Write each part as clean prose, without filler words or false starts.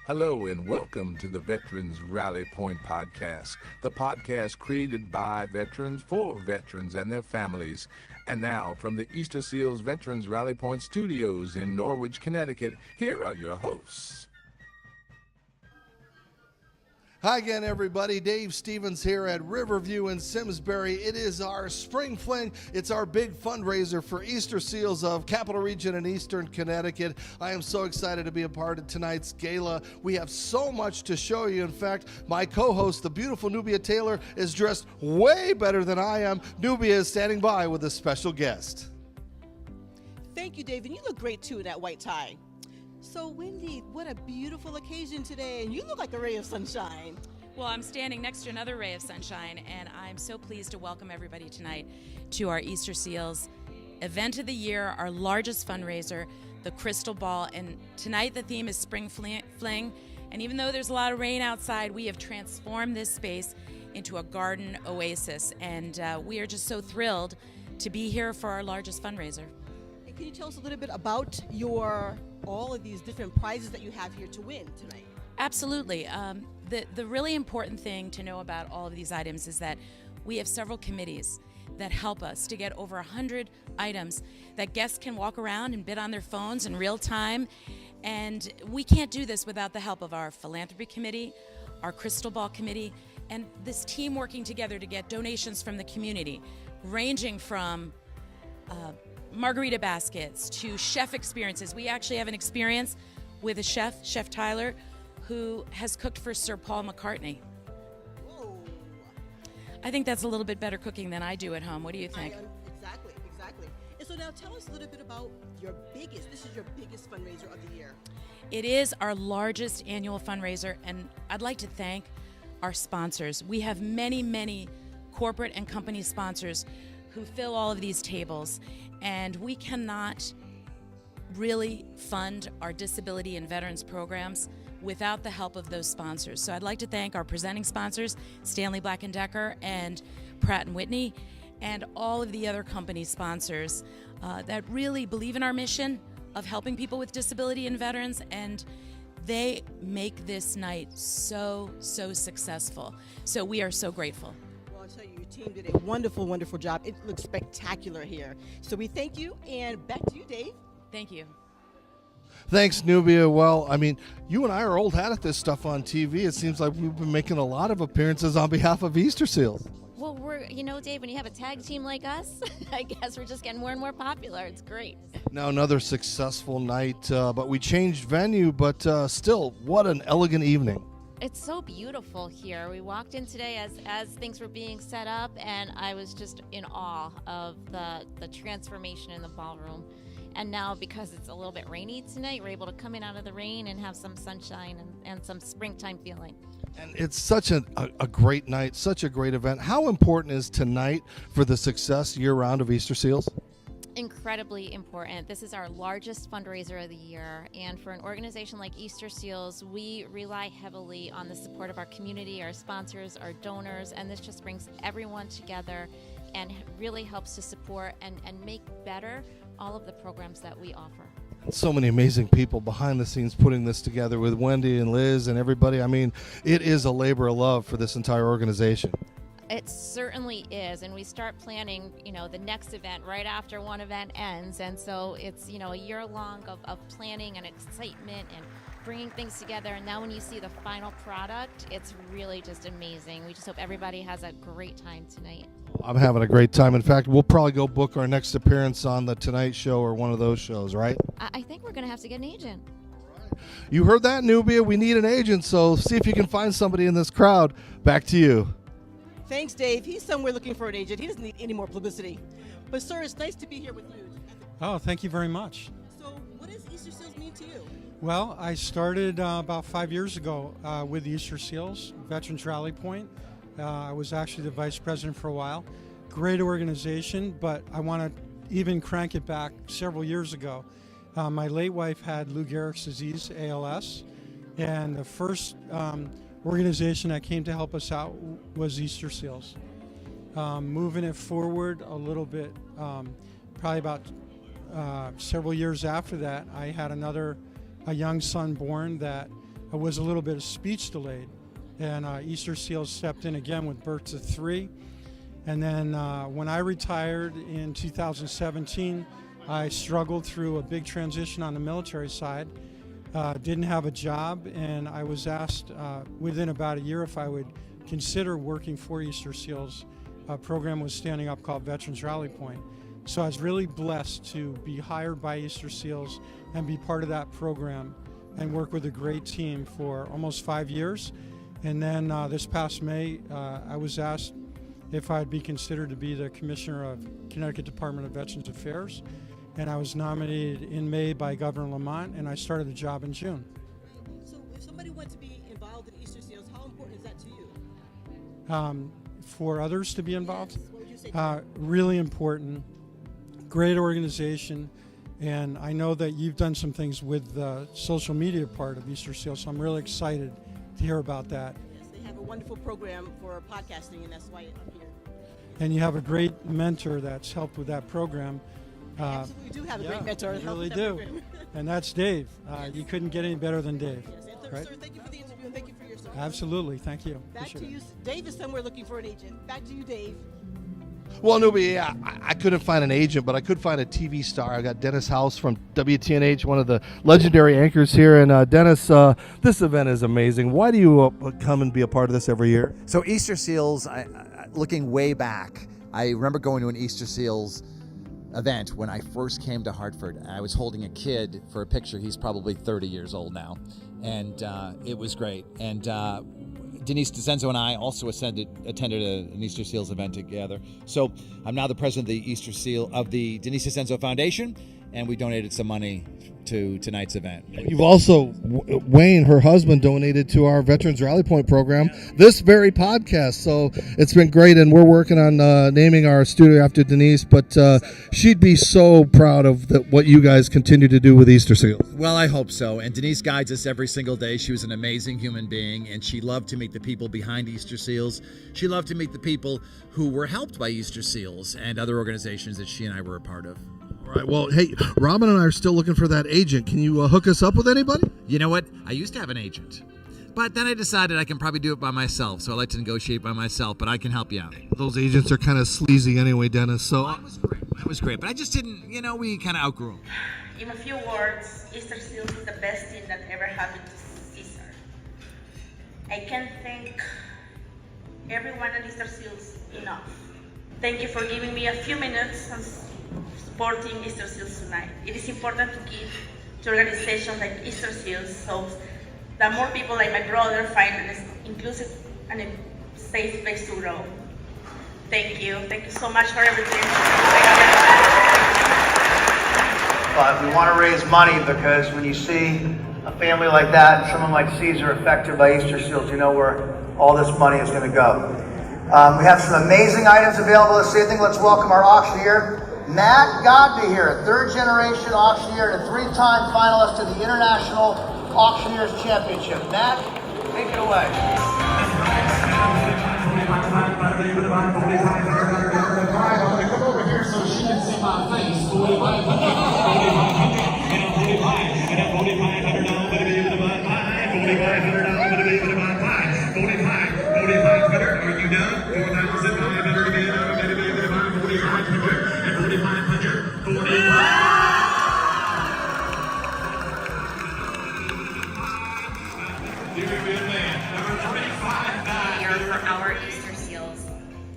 Hello and welcome to the Veterans Rally Point Podcast, the podcast created by veterans for veterans and their families. And now, from the Easterseals Veterans Rally Point Studios in Norwich, Connecticut, here are your hosts. Hi again, everybody. Dave Stevens here at Riverview in Simsbury. It is our Spring Fling. It's our big fundraiser for Easterseals of Capital Region and Eastern Connecticut. I am so excited to be a part of tonight's gala. We have so much to show you. In fact, my co-host, the beautiful Nubia Taylor, is dressed way better than I am. Nubia is standing by with a special guest. Thank you, Dave, and you look great too in that white tie. So, Wendy, what a beautiful occasion today, and you look like a ray of sunshine. Well, I'm standing next to another ray of sunshine, and I'm so pleased to welcome everybody tonight to our Easterseals event of the year, our largest fundraiser, the Crystal Ball. And tonight the theme is Spring Fling, and even though there's a lot of rain outside, we have transformed this space into a garden oasis, and we are just so thrilled to be here for our largest fundraiser. Can you tell us a little bit about all of these different prizes that you have here to win tonight? Absolutely. The really important thing to know about all of these items is that we have several committees that help us to get over 100 items that guests can walk around and bid on their phones in real time. And we can't do this without the help of our philanthropy committee, our Crystal Ball committee, and this team working together to get donations from the community, ranging from margarita baskets to chef experiences. We actually have an experience with a chef, Chef Tyler, who has cooked for Sir Paul McCartney. Whoa. I think that's a little bit better cooking than I do at home. What do you think? Exactly. And so now tell us a little bit about this is your biggest fundraiser of the year. It is our largest annual fundraiser, and I'd like to thank our sponsors. We have many, many corporate and company sponsors who fill all of these tables, and we cannot really fund our disability and veterans programs without the help of those sponsors. So I'd like to thank our presenting sponsors, Stanley Black & Decker and Pratt & Whitney, and all of the other company sponsors that really believe in our mission of helping people with disability and veterans, and they make this night so successful. So we are so grateful. I'll tell you, your team did a wonderful, wonderful job. It looks spectacular here. So we thank you, and back to you, Dave. Thank you. Thanks, Nubia. Well, I mean, you and I are old hat at this stuff on TV. It seems like we've been making a lot of appearances on behalf of Easterseals. Well, Dave, when you have a tag team like us, I guess we're just getting more and more popular. It's great. Now, another successful night, but we changed venue, but still, what an elegant evening. It's so beautiful here. We walked in today as things were being set up, and I was just in awe of the transformation in the ballroom. And now, because it's a little bit rainy tonight, we're able to come in out of the rain and have some sunshine and some springtime feeling. And it's such a great night, such a great event. How important is tonight for the success year-round of Easterseals? Incredibly important. This is our largest fundraiser of the year, and for an organization like Easterseals, we rely heavily on the support of our community, our sponsors, our donors, and this just brings everyone together and really helps to support and make better all of the programs that we offer. So many amazing people behind the scenes putting this together with Wendy and Liz and everybody. I mean, it is a labor of love for this entire organization. It certainly is, and we start planning, the next event right after one event ends, and so it's, a year long of planning and excitement and bringing things together, and now when you see the final product, it's really just amazing. We just hope everybody has a great time tonight. I'm having a great time. In fact, we'll probably go book our next appearance on The Tonight Show or one of those shows, right? I think we're going to have to get an agent. You heard that, Nubia? We need an agent, so see if you can find somebody in this crowd. Back to you. Thanks, Dave. He's somewhere looking for an agent. He doesn't need any more publicity. But, sir, it's nice to be here with you. Oh, thank you very much. So what does Easterseals mean to you? Well, I started about 5 years ago with Easterseals, Veterans Rally Point. I was actually the vice president for a while. Great organization, but I want to even crank it back several years ago. My late wife had Lou Gehrig's disease, ALS, and the first organization that came to help us out was Easterseals. Moving it forward a little bit, probably about several years after that, I had a young son born that was a little bit of speech delayed. And Easterseals stepped in again with births of 3. And then when I retired in 2017, I struggled through a big transition on the military side, didn't have a job, and I was asked within about a year if I would consider working for Easterseals. A program was standing up called Veterans Rally Point. So I was really blessed to be hired by Easterseals and be part of that program and work with a great team for almost 5 years. And then this past May, I was asked if I'd be considered to be the Commissioner of Connecticut Department of Veterans Affairs. And I was nominated in May by Governor Lamont, and I started the job in June. So if somebody wants to be involved in Easterseals, how important is that to you? For others to be involved, Yes. What would you say? really important, great organization, and I know that you've done some things with the social media part of Easterseals, so I'm really excited to hear about that. Yes, they have a wonderful program for podcasting, and that's why I'm here. And you have a great mentor that's helped with that program. Absolutely, do have a great mentor. You to help really with that do, program. and that's Dave. You couldn't get any better than Dave. Yes, and Right? sir, thank you for the interview, and thank you for your service. Absolutely, thank you. Back Appreciate to it. you. Dave is somewhere looking for an agent. Back to you, Dave. Well, Nubia, yeah, I couldn't find an agent, but I could find a TV star. I got Dennis House from WTNH, one of the legendary anchors here. And Dennis, this event is amazing. Why do you come and be a part of this every year? So Easterseals, looking way back, I remember going to an Easterseals event when I first came to Hartford. I was holding a kid for a picture. He's probably 30 years old now, and it was great. And Denise DeCenzo and I also attended an Easterseals event together. So I'm now the president of the Denise DeCenzo Foundation, and we donated some money to tonight's event. You've also, Wayne, her husband, donated to our Veterans Rally Point program, this very podcast. So it's been great, and we're working on naming our studio after Denise, but she'd be so proud of what you guys continue to do with Easterseals. Well, I hope so. And Denise guides us every single day. She was an amazing human being, and she loved to meet the people behind Easterseals. She loved to meet the people who were helped by Easterseals and other organizations that she and I were a part of. All right. Well, hey, Robin and I are still looking for that agent. Can you hook us up with anybody? You know what? I used to have an agent, but then I decided I can probably do it by myself. So I like to negotiate by myself, but I can help you out. Those agents are kind of sleazy anyway, Dennis. So That was great, but I just didn't, we kind of outgrew them. In a few words, Easterseals is the best thing that ever happened to Caesar. I can't thank everyone at Easterseals enough. Thank you for giving me a few minutes and supporting Easterseals tonight. It is important to give to organizations like Easterseals so that more people like my brother find an inclusive and a safe place to grow. Thank you. Thank you so much for everything. But we want to raise money because when you see a family like that, someone like Caesar affected by Easterseals, you know where all this money is going to go. We have some amazing items available this evening. Let's welcome our auctioneer, Matt Godby here, a third-generation auctioneer and a 3-time finalist to the International Auctioneers Championship. Matt, take it away. Come over here so she can see my face. Are you done? 4,500 to be done. 4,500 and 4,500. 4,500. Here for our Easterseals.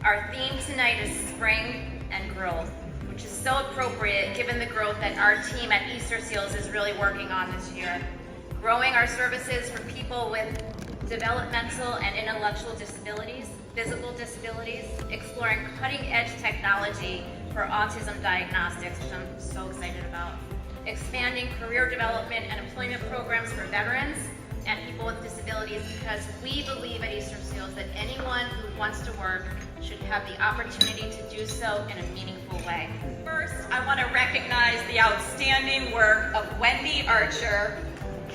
Our theme tonight is spring and growth, which is so appropriate given the growth that our team at Easterseals is really working on this year. Growing our services for people with developmental and intellectual disabilities, physical disabilities, exploring cutting-edge technology for autism diagnostics, which I'm so excited about. Expanding career development and employment programs for veterans and people with disabilities, because we believe at Easterseals that anyone who wants to work should have the opportunity to do so in a meaningful way. First, I want to recognize the outstanding work of Wendy Archer,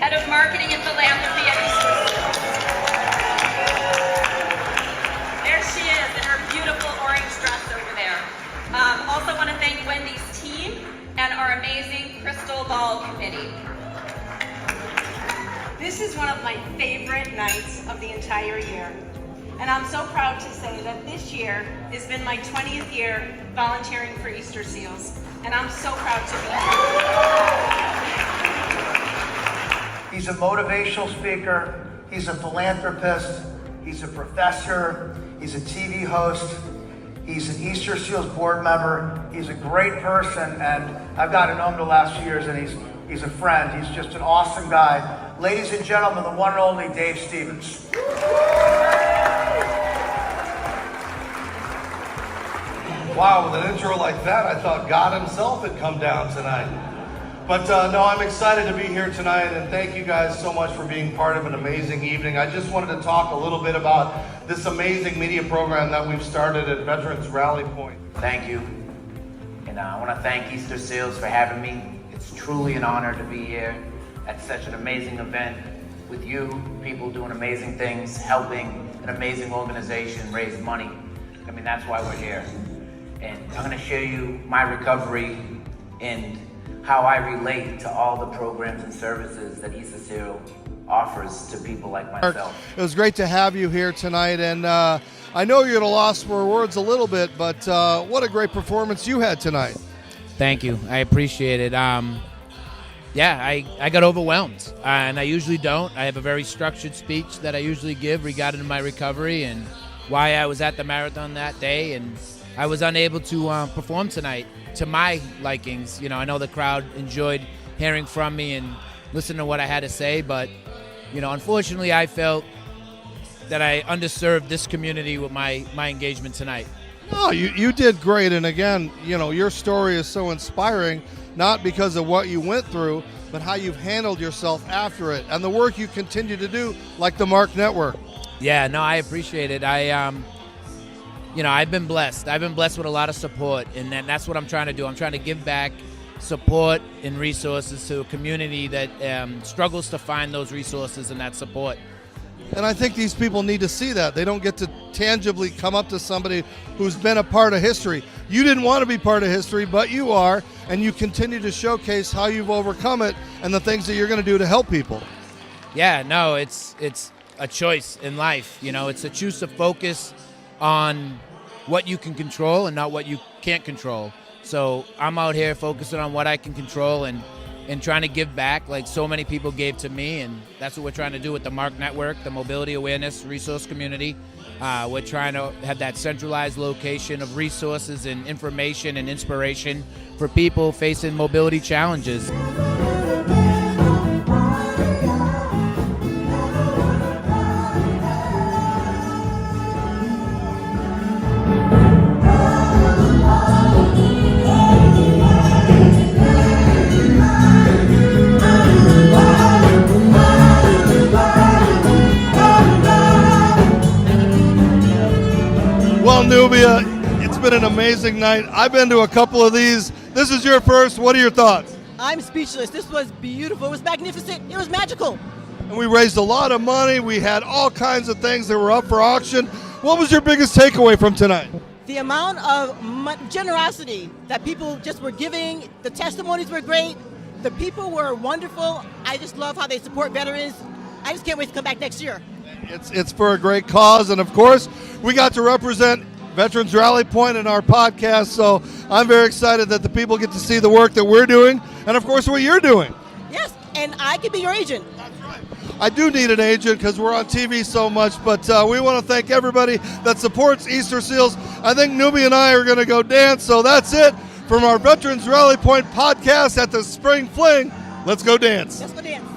Head of Marketing and Philanthropy at Easterseals. There she is in her beautiful orange dress over there. Also want to thank Wendy's team and our amazing Crystal Ball Committee. This is one of my favorite nights of the entire year. And I'm so proud to say that this year has been my 20th year volunteering for Easterseals. And I'm so proud to be here. He's a motivational speaker. He's a philanthropist. He's a professor. He's a TV host. He's an Easterseals board member. He's a great person, and I've gotten to know him the last few years, and he's a friend. He's just an awesome guy. Ladies and gentlemen, the one and only Dave Stevens. Wow, with an intro like that, I thought God himself had come down tonight. But no, I'm excited to be here tonight, and thank you guys so much for being part of an amazing evening. I just wanted to talk a little bit about this amazing media program that we've started at Veterans Rally Point. Thank you. And I want to thank Easterseals for having me. It's truly an honor to be here at such an amazing event with you, people doing amazing things, helping an amazing organization raise money. I mean, that's why we're here. And I'm going to share you my recovery and how I relate to all the programs and services that Easterseals offers to people like myself. It was great to have you here tonight, and I know you're at a loss for words a little bit, but what a great performance you had tonight. Thank you. I appreciate it. Yeah, I got overwhelmed, and I usually don't. I have a very structured speech that I usually give regarding my recovery and why I was at the marathon that day, and I was unable to perform tonight to my likings. You know, I know the crowd enjoyed hearing from me and listening to what I had to say, but, you know, unfortunately I felt that I underserved this community with my engagement tonight. No, you did great, and again, you know, your story is so inspiring, not because of what you went through, but how you've handled yourself after it and the work you continue to do, like the Marc Network. Yeah, no, I appreciate it. You know, I've been blessed. I've been blessed with a lot of support, and that's what I'm trying to do. I'm trying to give back support and resources to a community that struggles to find those resources and that support. And I think these people need to see that. They don't get to tangibly come up to somebody who's been a part of history. You didn't want to be part of history, but you are, and you continue to showcase how you've overcome it and the things that you're going to do to help people. Yeah, no, it's a choice in life. You know, it's a choose to focus on what you can control and not what you can't control. So I'm out here focusing on what I can control and trying to give back like so many people gave to me, and that's what we're trying to do with the Marc Network, the Mobility Awareness Resource Community. We're trying to have that centralized location of resources and information and inspiration for people facing mobility challenges. Well, Nubia, it's been an amazing night. I've been to a couple of these. This is your first. What are your thoughts? I'm speechless. This was beautiful. It was magnificent. It was magical. And we raised a lot of money. We had all kinds of things that were up for auction. What was your biggest takeaway from tonight? The amount of generosity that people just were giving. The testimonies were great. The people were wonderful. I just love how they support veterans. I just can't wait to come back next year. It's for a great cause, and of course, we got to represent Veterans Rally Point in our podcast, so I'm very excited that the people get to see the work that we're doing, and of course what you're doing. Yes, and I could be your agent. That's right. I do need an agent because we're on TV so much, but we want to thank everybody that supports Easterseals. I think Nubia and I are going to go dance, so that's it from our Veterans Rally Point podcast at the Spring Fling. Let's go dance. Let's go dance.